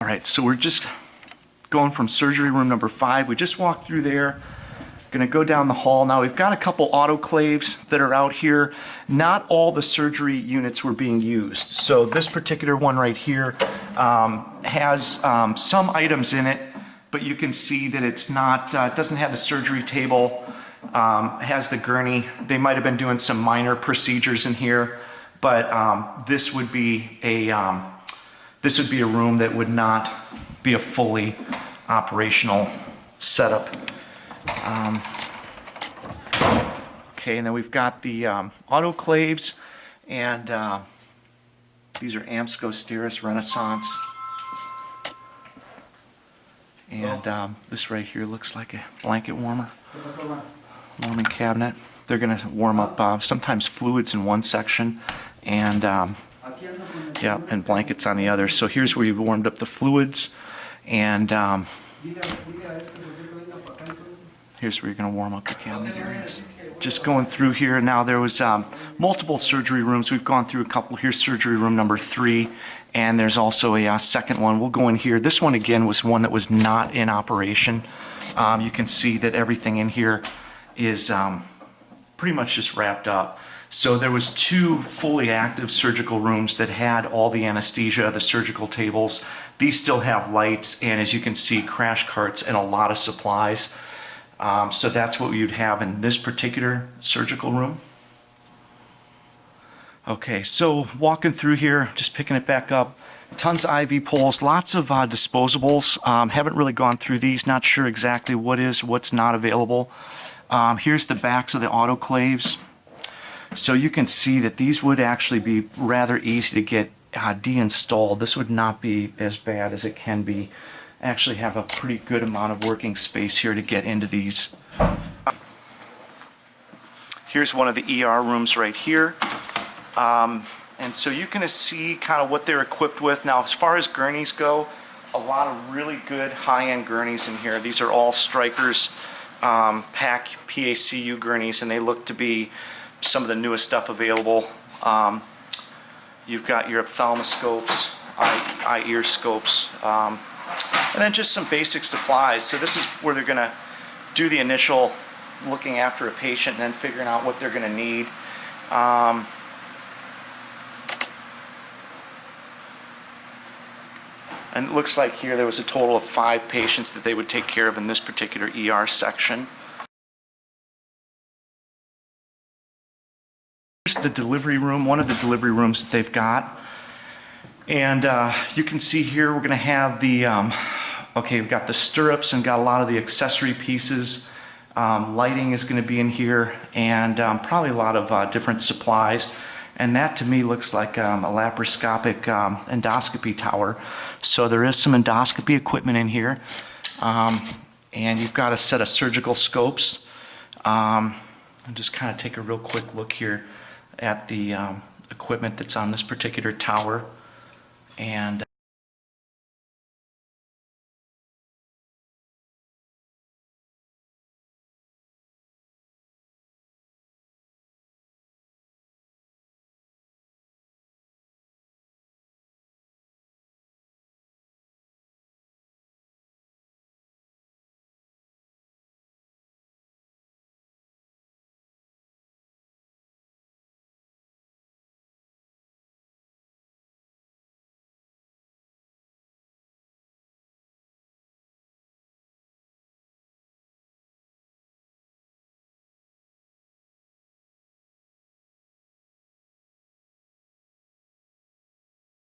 All right, so we're just going from surgery room number 5. We just walked through there. Going to go down the hall. Now we've got a couple autoclaves that are out here. Not all the surgery units were being used. So this particular one right here has some items in it, but you can see that it's not, it doesn't have the surgery table, has the gurney. They might have been doing some minor procedures in here, but this would be a room that would not be a fully operational setup. Okay, and then we've got the autoclaves, and these are Amsco Steris Renaissance. And this right here looks like a blanket warmer, warming cabinet. They're going to warm up sometimes fluids in one section, and yeah, and blankets on the other. So here's where you've warmed up the fluids, and here's where you're going to warm up the cabinet areas. Just going through here now, there was multiple surgery rooms. We've gone through a couple. Here's surgery room number 3, and there's also a second one. We'll go in here. This one again was one that was not in operation. You can see that everything in here is pretty much just wrapped up. So there was 2 fully active surgical rooms that had all the anesthesia, the surgical tables. These still have lights, and as you can see, crash carts and a lot of supplies. So that's what you'd have in this particular surgical room. Okay, so walking through here, just picking it back up, tons of IV poles, lots of disposables. Haven't really gone through these, not sure exactly what's not available. Here's the backs of the autoclaves. So you can see that these would actually be rather easy to get deinstalled. This would not be as bad as it can be. Actually have a pretty good amount of working space here to get into these. Here's one of the ER rooms right here. And so you can see kind of what they're equipped with. Now as far as gurneys go, a lot of really good high-end gurneys in here. These are all Strikers PACU gurneys, and they look to be some of the newest stuff available. You've got your ophthalmoscopes, eye-ear scopes, and then just some basic supplies. So this is where they're going to do the initial looking after a patient and then figuring out what they're going to need. And it looks like here there was a total of 5 patients that they would take care of in this particular ER section. Here's the delivery room, one of the delivery rooms that they've got. And you can see here we're going to have the, okay, we've got the stirrups and got a lot of the accessory pieces. Lighting is going to be in here, and probably a lot of different supplies. And that to me looks like a laparoscopic endoscopy tower. So there is some endoscopy equipment in here. And you've got a set of surgical scopes. And just kind of take a real quick look here at the equipment that's on this particular tower. And